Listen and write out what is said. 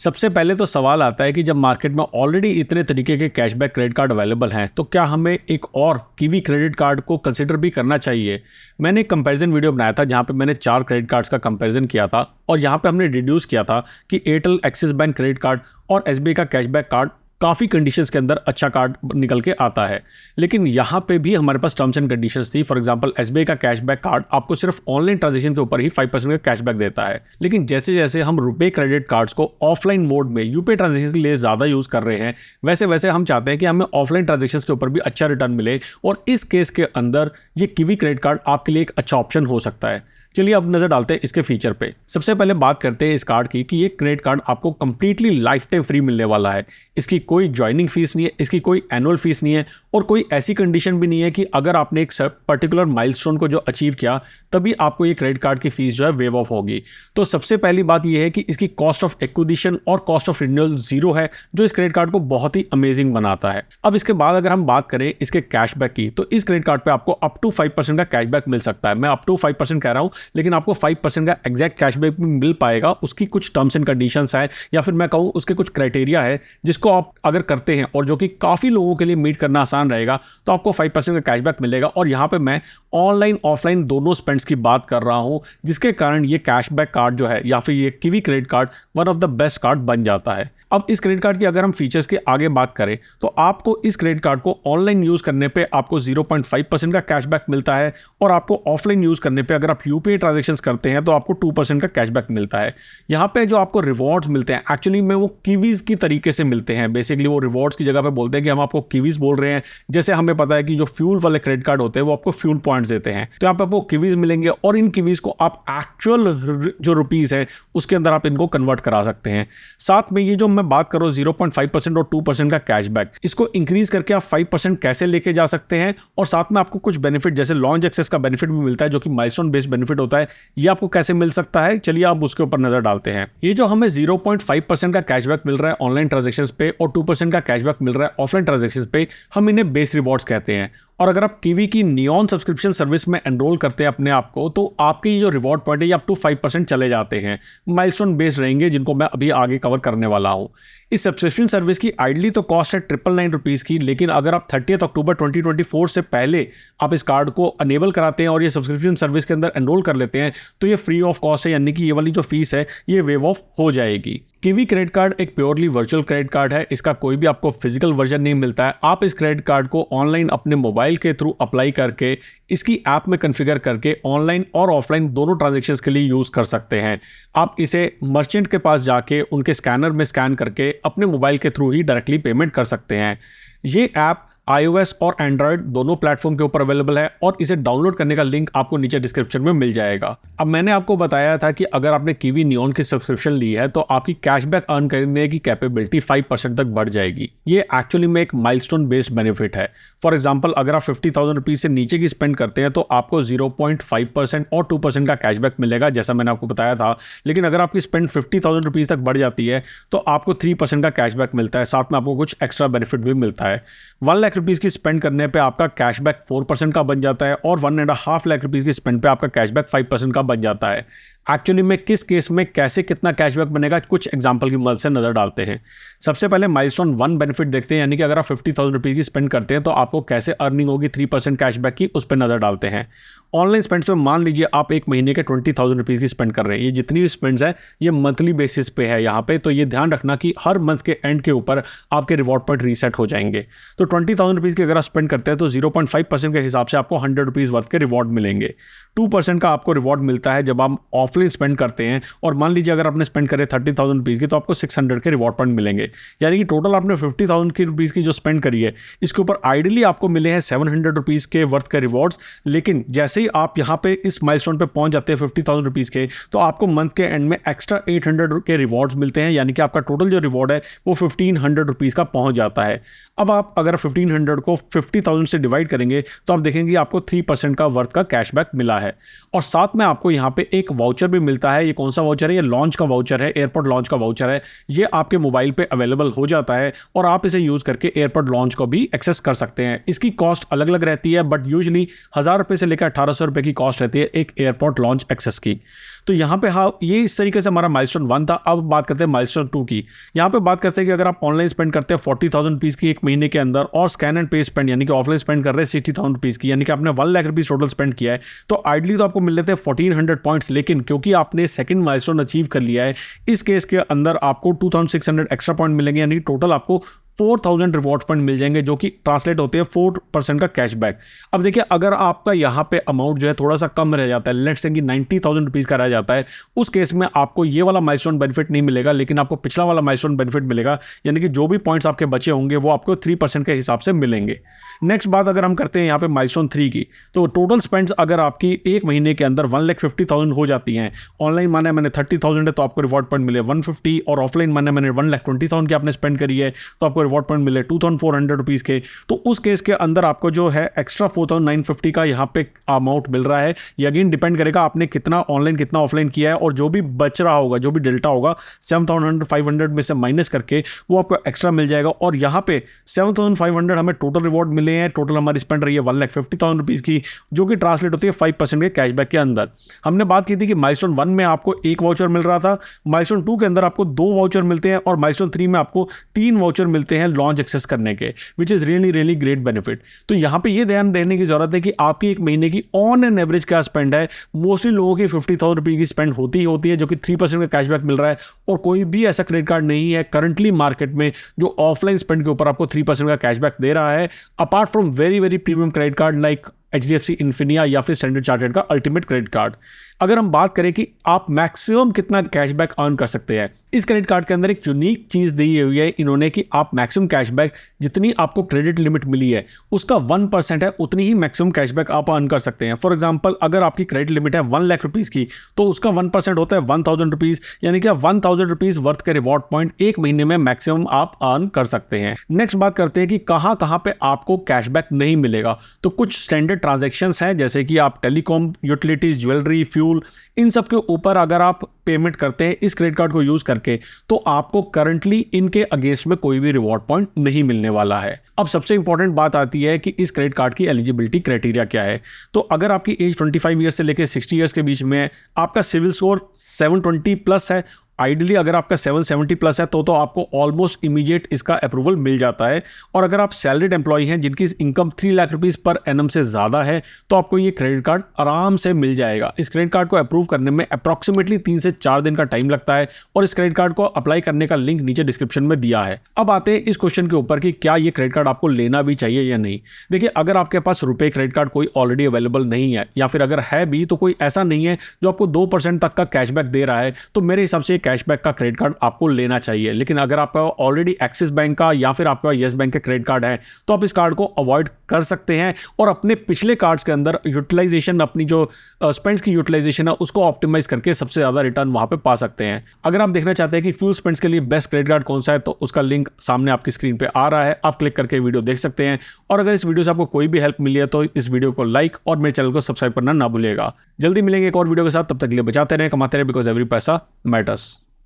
सबसे पहले तो सवाल आता है कि जब मार्केट में ऑलरेडी इतने तरीके के कैशबैक क्रेडिट कार्ड अवेलेबल हैं तो क्या हमें एक और कीवी क्रेडिट कार्ड को कंसिडर भी करना चाहिए। मैंने एक कंपैरिजन वीडियो बनाया था जहां पे मैंने 4 क्रेडिट कार्ड्स का कंपैरिजन किया था और यहां पे हमने डिड्यूस किया था कि Airtel axis bank credit card और एसबीआई का कैशबैक कार्ड काफ़ी कंडीशंस के अंदर अच्छा कार्ड निकल के आता है, लेकिन यहाँ पे भी हमारे पास टर्म्स एंड कंडीशंस थी। फॉर एग्जांपल एसबीआई का कैशबैक कार्ड आपको सिर्फ ऑनलाइन ट्रांजैक्शन के ऊपर ही 5% का कैशबैक देता है, लेकिन जैसे जैसे हम रुपे क्रेडिट कार्ड्स को ऑफलाइन मोड में यूपीआई ट्रांजैक्शन के लिए ज़्यादा यूज़ कर रहे हैं, वैसे वैसे हम चाहते हैं कि हमें ऑफलाइन ट्रांजैक्शन के ऊपर भी अच्छा रिटर्न मिले, और इस केस के अंदर ये कीवी क्रेडिट कार्ड आपके लिए एक अच्छा ऑप्शन हो सकता है। चलिए अब नजर डालते हैं इसके फीचर पे। सबसे पहले बात करते हैं इस कार्ड की कि ये क्रेडिट कार्ड आपको कंप्लीटली लाइफ टाइम फ्री मिलने वाला है। इसकी कोई ज्वाइनिंग फीस नहीं है, इसकी कोई एनुअल फीस नहीं है, और कोई ऐसी कंडीशन भी नहीं है कि अगर आपने एक पर्टिकुलर माइलस्टोन को जो अचीव किया तभी आपको ये क्रेडिट कार्ड की फीस जो है वेव ऑफ होगी। तो सबसे पहली बात यह है कि इसकी कॉस्ट ऑफ एक्विजिशन और कॉस्ट ऑफ रिन्यूअल जीरो है, जो इस क्रेडिट कार्ड को बहुत ही अमेजिंग बनाता है। अब इसके बाद अगर हम बात करें इसके कैशबैक की, तो इस क्रेडिट कार्ड पे आपको अप टू 5% का कैशबैक मिल सकता है। मैं अप टू 5% कह रहा हूं, लेकिन आपको 5% का एग्जैक्ट कैशबैक भी मिल पाएगा। उसकी कुछ टर्म्स एंड कंडीशंस है, या फिर मैं कहूं उसके कुछ क्राइटेरिया है जिसको आप अगर करते हैं और जो कि काफ़ी लोगों के लिए मीट करना आसान रहेगा, तो आपको 5% का कैशबैक मिलेगा। और यहाँ पे मैं ऑनलाइन ऑफलाइन दोनों स्पेंड्स की बात कर रहा हूँ, जिसके कारण ये कैशबैक कार्ड जो है या फिर ये kiwi credit card one of the best card बन जाता है। अब इस क्रेडिट कार्ड की अगर हम फीचर्स के आगे बात करें, तो आपको इस क्रेडिट कार्ड को ऑनलाइन यूज़ करने पे आपको 0.5% का कैशबैक मिलता है, और आपको ऑफलाइन यूज़ करने पे अगर आप यूपीआई ट्रांजैक्शंस करते हैं तो आपको 2% का कैशबैक मिलता है। यहाँ पे जो आपको रिवॉर्ड्स मिलते हैं एक्चुअली में वो कीवीज़ की तरीके से मिलते हैं। बेसिकली वो रिवॉर्ड्स की जगह पे बोलते हैं कि हम आपको कीवीज़ बोल रहे हैं। जैसे हमें पता है कि जो फ्यूल वाले क्रेडिट कार्ड होते हैं वो आपको फ्यूल पॉइंट्स देते हैं, तो यहाँ पे आपको कीवीज़ मिलेंगे, और इन कीवीज़ को आप एक्चुअल जो रुपीज़ है उसके अंदर आप इनको कन्वर्ट करा सकते हैं। साथ में ये जो मैं बात कर रहा हूँ 0.5% और 2% का कैशबैक, इसको इंक्रीज करके आप 5% कैसे लेके जा सकते हैं, और साथ में आपको कुछ बेनिफिट जैसे लॉन्च एक्सेस का बेनिफिट भी मिलता है जो कि माइलस्टोन बेस्ड बेनिफिट होता है। ये आपको कैसे मिल सकता है, चलिए आप उसके ऊपर नजर डालते हैं। ये जो हमें 0.5% का कैशबैक मिल रहा है ऑनलाइन ट्रांजैक्शंस पे और 2% का कैशबैक मिल रहा है ऑफलाइन ट्रांजैक्शंस पे, हम इन्हें बेस रिवॉर्ड्स कहते हैं। और अगर आप कीवी की नियॉन सब्सक्रिप्शन सर्विस में एनरोल करते हैं अपने आप को, तो आपके ये जो रिवॉर्ड पॉइंट है ये अप टू 5% चले जाते हैं, माइलस्टोन बेस्ड रहेंगे, जिनको मैं अभी आगे कवर करने वाला हूँ। इस सब्सक्रिप्शन सर्विस की आइडली तो कॉस्ट है 999 रुपीज़ की, लेकिन अगर आप 30 अक्टूबर 2024 से पहले आप इस कार्ड को अनेबल कराते हैं और ये सब्सक्रिप्शन सर्विस के अंदर एनरोल कर लेते हैं, तो ये फ्री ऑफ कॉस्ट है, यानी कि ये वाली जो फीस है ये वेव ऑफ हो जाएगी। कीवी क्रेडिट कार्ड एक प्योरली वर्चुअल क्रेडिट कार्ड है, इसका कोई भी आपको फिजिकल वर्जन नहीं मिलता है। आप इस क्रेडिट कार्ड को ऑनलाइन अपने मोबाइल के थ्रू अप्लाई करके इसकी ऐप में कॉन्फ़िगर करके ऑनलाइन और ऑफलाइन दोनों ट्रांजैक्शंस के लिए यूज़ कर सकते हैं। आप इसे मर्चेंट के पास जाके उनके स्कैनर में स्कैन करके अपने मोबाइल के थ्रू ही डायरेक्टली पेमेंट कर सकते हैं। ये ऐप iOS और एंड्रॉयड दोनों प्लेटफॉर्म के ऊपर अवेलेबल है, और इसे डाउनलोड करने का लिंक आपको नीचे डिस्क्रिप्शन में मिल जाएगा। अब मैंने आपको बताया था कि अगर आपने कीवी नियॉन की सब्सक्रिप्शन ली है तो आपकी कैशबैक अर्न करने की कैपेबिलिटी 5% तक बढ़ जाएगी। ये एक्चुअली में एक माइलस्टोन बेस्ड बेनिफिट है। फॉर एग्जाम्पल अगर आप 50,000 रुपीज़ से नीचे की स्पेंड करते हैं तो आपको 0.5% और 2% का कैशबैक मिलेगा, जैसा मैंने आपको बताया था। लेकिन अगर आपकी स्पेंड 50,000 रुपीज़ तक बढ़ जाती है तो आपको 3% का कैशबैक मिलता है, साथ में आपको कुछ एक्स्ट्रा बेनिफिट भी मिलता है। 1 लाख रुपीज़ की स्पेंड करने पे आपका कैशबैक 4% का बन जाता है, और 1.5 लाख रुपीज़ की स्पेंड पे आपका कैशबैक 5% का बन जाता है। एक्चुअली में किस केस में कैसे कितना कैशबैक बनेगा, कुछ एग्जांपल की मदद से नजर डालते हैं। सबसे पहले माइलस्टोन 1 बेनिफिट देखते हैं, यानी कि अगर आप 50,000 रुपीज़ की स्पेंड करते हैं तो आपको कैसे अर्निंग होगी 3% कैशबैक की, उस पर नजर डालते हैं। ऑनलाइन स्पेंड्स पे मान लीजिए आप एक महीने के 20,000 रुपीज़ की स्पेंड कर रहे हैं। ये जितनी भी स्पेंड्स है ये मंथली बेसिस पे है यहाँ पे, तो ये ध्यान रखना कि हर मंथ के एंड के ऊपर आपके रिवॉर्ड पॉइंट रीसेट हो जाएंगे। तो 20,000 रुपीज़ की अगर आप स्पेंड करते हैं तो 0.5% के हिसाब से आपको 100 रुपीज़ वर्थ के रिवॉर्ड मिलेंगे। 2% का आपको रिवॉर्ड मिलता है जब आप ऑफलाइन स्पेंड करते हैं, और मान लीजिए अगर आपने स्पेंड करे 30,000 रुपीज़ की तो आपको 600 के रिवॉर्ड पॉइंट मिलेंगे। यानी कि टोटल आपने 50,000 की रुपीज़ की जो स्पेंड करी है, इसके ऊपर आइडियली आपको मिले हैं 700 रुपीज़ के वर्थ के रिवॉर्ड्स। लेकिन जैसे ही आप यहाँ पे इस माइलस्टोन पे पहुंच जाते हैं 50,000 रुपीज़ के, तो आपको मंथ के एंड में एक्स्ट्रा 800 के रिवॉर्ड्स मिलते हैं, यानी कि आपका टोटल जो रिवॉर्ड है वो 1,500 रुपीज़ का पहुंच जाता है। अब आप अगर 1,500 को 50,000 से डिवाइड करेंगे तो आप देखेंगे आपको 3% का वर्थ का कैशबैक मिला है। और साथ में आपको यहाँ पे एक वाउचर भी मिलता है। ये कौन सा वाउचर है? ये लॉन्च का वाउचर है, एयरपोर्ट लॉन्च का वाउचर है। ये आपके मोबाइल पे अवेलेबल हो जाता है और आप इसे यूज़ करके एयरपोर्ट लॉन्च को भी एक्सेस कर सकते हैं। इसकी कॉस्ट अलग अलग रहती है, बट यूजली 1,000 रुपये से लेकर 1,800 रुपये की कॉस्ट रहती है एक एयरपोर्ट लॉन्च एक्सेस की। तो यहाँ पे हाँ, ये इस तरीके से हमारा माइलस्टोन 1 था। अब बात करते हैं माइलस्टोन 2 की। यहाँ पे बात करते हैं कि अगर आप ऑनलाइन स्पेंड करते हैं 40,000 रुपीज़ की एक महीने के अंदर, और स्कैन एंड पे स्पेंड यानी कि ऑफलाइन स्पेंड कर रहे हैं 60,000 रुपीज़ की, यानी कि आपने 1 लाख रुपीज़ टोटल स्पेंड किया है, तो आइडली तो आपको मिल लेते हैं 1400 पॉइंट्स। लेकिन क्योंकि आपने सेकंड माइलस्टोन अचीव कर लिया है, इस केस के अंदर आपको 2600 एक्स्ट्रा पॉइंट मिलेंगे, यानी टोटल आपको 4000 रिवॉर्ड पॉइंट मिल जाएंगे, जो कि ट्रांसलेट होते हैं 4% का कैशबैक। अब देखिए, अगर आपका यहाँ पे अमाउंट जो है थोड़ा सा कम रह जाता है, लेट्स से कि 90,000 रुपीज़ का रह जाता है, उस केस में आपको ये वाला माइलस्टोन बेनिफिट नहीं मिलेगा, लेकिन आपको पिछला वाला माइलस्टोन बेनिफिट मिलेगा, यानी कि जो भी पॉइंट्स आपके बचे होंगे वो आपको 3% के हिसाब से मिलेंगे। नेक्स्ट बात अगर हम करते हैं यहाँ पे माइलस्टोन 3 की, तो टोटल स्पेंड्स अगर आपकी एक महीने के अंदर 1,50,000 हो जाती हैं, ऑनलाइन माने मैंने 30,000 है तो आपको रिवॉर्ड पॉइंट मिले 150, और ऑफलाइन माने मैंने 1,20,000 की आपने स्पेंड करी है तो आपको रिवॉर्ड पॉइंट मिले 2,400 रुपीज़ के। तो उस केस के अंदर आपको जो है एक्स्ट्रा 4,950 का यहाँ पे अमाउंट मिल रहा है। ये अगेन डिपेंड करेगा आपने कितना ऑनलाइन कितना ऑफलाइन किया है, और जो भी बच रहा होगा, जो भी डेल्टा होगा 7,500 में से माइनस करके वो आपको एक्स्ट्रा मिल जाएगा। और यहाँ पे 7,500 हमें टोटल रिवॉर्ड मिले हैं, टोटल हमारी स्पेंड रही है 1,50,000 रुपीज़ की, जो कि ट्रांसलेट होती है 5% के कैशबैक के अंदर। हमने बात की थी कि माइलस्टोन 1 में आपको 1 वाउचर मिल रहा था, माइलस्टोन 2 के अंदर आपको 2 वाउचर मिलते हैं, और माइलस्टोन 3 में आपको 3 वाउचर मिलते हैं लॉन्च एक्सेस करने के, which is really great benefit. तो यहाँ पे ये ध्यान देने की जरूरत है कि आपकी एक महीने की ऑन एन एवरेज क्या स्पेंड है। मोस्टली लोगों की 50,000 रुपये की स्पेंड होती है, जो कि 3% का कैशबैक मिल रहा है, और कोई भी ऐसा क्रेडिट कार्ड नहीं है करंटली मार्केट में जो ऑफलाइन स्पेंड के ऊपर आपको 3% का कैशबैक दे रहा है, apart from very premium credit card like HDFC Infinia या फिर स्टैंडर्ड चार्टर्ड का अल्टीमेट क्रेडिट कार्ड। अगर हम बात करें कि आप मैक्सिमम कितना कैशबैक अर्न कर सकते हैं, इस क्रेडिट कार्ड के अंदर एक यूनिक चीज़ दी हुई है इन्होंने कि आप मैक्सिमम कैशबैक जितनी आपको क्रेडिट लिमिट मिली है उसका 1% है, उतनी ही मैक्सिमम कैशबैक आप अर्न कर सकते हैं। फॉर एग्जांपल, अगर आपकी क्रेडिट लिमिट है 1 लाख रुपीज़ की, तो उसका 1% होता है 1,000 रुपीज़, यानी कि 1,000 रुपीज़ वर्थ के रिवॉर्ड पॉइंट एक महीने में मैक्सिमम आप अर्न कर सकते हैं। नेक्स्ट बात करते हैं कि कहाँ पे आपको कैशबैक नहीं मिलेगा। तो कुछ स्टैंडर्ड ट्रांजेक्शंस हैं, जैसे कि आप टेलीकॉम, यूटिलिटीज, ज्वेलरी, फ्यूल, इन सब के ऊपर अगर आप पेमेंट करते हैं इस क्रेडिट कार्ड को यूज करके, तो आपको करंटली इनके अगेंस्ट में कोई भी रिवॉर्ड पॉइंट नहीं मिलने वाला है। अब सबसे इंपॉर्टेंट बात आती है कि इस क्रेडिट कार्ड की एलिजिबिलिटी क्राइटेरिया क्या है। तो अगर आपकी एज 25 ईयर्स से लेकर 60 ईयर्स के बीच में है, आपका सिविल स्कोर 720 प्लस है, आइडियली अगर आपका 770 प्लस है तो आपको ऑलमोस्ट इमीडिएट इसका अप्रूवल मिल जाता है। और अगर आप सैलरीड एम्प्लॉय हैं जिनकी income 3 lakh rupees per annum से ज़्यादा है, तो आपको ये क्रेडिट कार्ड आराम से मिल जाएगा। इस क्रेडिट कार्ड को अप्रूव करने में अप्रॉक्सीमेटली 3 से 4 दिन का टाइम लगता है, और इस क्रेडिट कार्ड को अप्लाई करने का लिंक नीचे डिस्क्रिप्शन में दिया है। अब आते हैं इस क्वेश्चन के ऊपर कि क्या ये क्रेडिट कार्ड आपको लेना भी चाहिए या नहीं। देखिए, अगर आपके पास रुपए क्रेडिट कार्ड कोई ऑलरेडी अवेलेबल नहीं है, या फिर अगर है भी तो कोई ऐसा नहीं है जो आपको 2% तक का कैशबैक दे रहा है, तो मेरे हिसाब से कैशबैक का क्रेडिट कार्ड आपको लेना चाहिए। लेकिन अगर आपका ऑलरेडी एक्सिस बैंक का या फिर आपका येस बैंक का क्रेडिट कार्ड है, तो आप इस कार्ड को अवॉइड कर सकते हैं, और अपने पिछले कार्ड्स के अंदर यूटिलाइजेशन, अपनी जो स्पेंड्स की यूटिलाइजेशन है उसको ऑप्टिमाइज करके सबसे ज्यादा रिटर्न वहां पे पा सकते हैं। अगर आप देखना चाहते हैं कि फ्यूल स्पेंड्स के लिए बेस्ट क्रेडिट कार्ड कौन सा है, तो उसका लिंक सामने आपकी स्क्रीन पे आ रहा है, आप क्लिक करके वीडियो देख सकते हैं। और अगर इस वीडियो से आपको कोई भी हेल्प मिली है तो इस वीडियो को लाइक और मेरे चैनल को सब्सक्राइब करना ना भूलिएगा। जल्दी मिलेंगे एक और वीडियो के साथ, तब तक के लिए बचाते रहें, कमाते रहें, बिकॉज एवरी पैसा मैटर्स।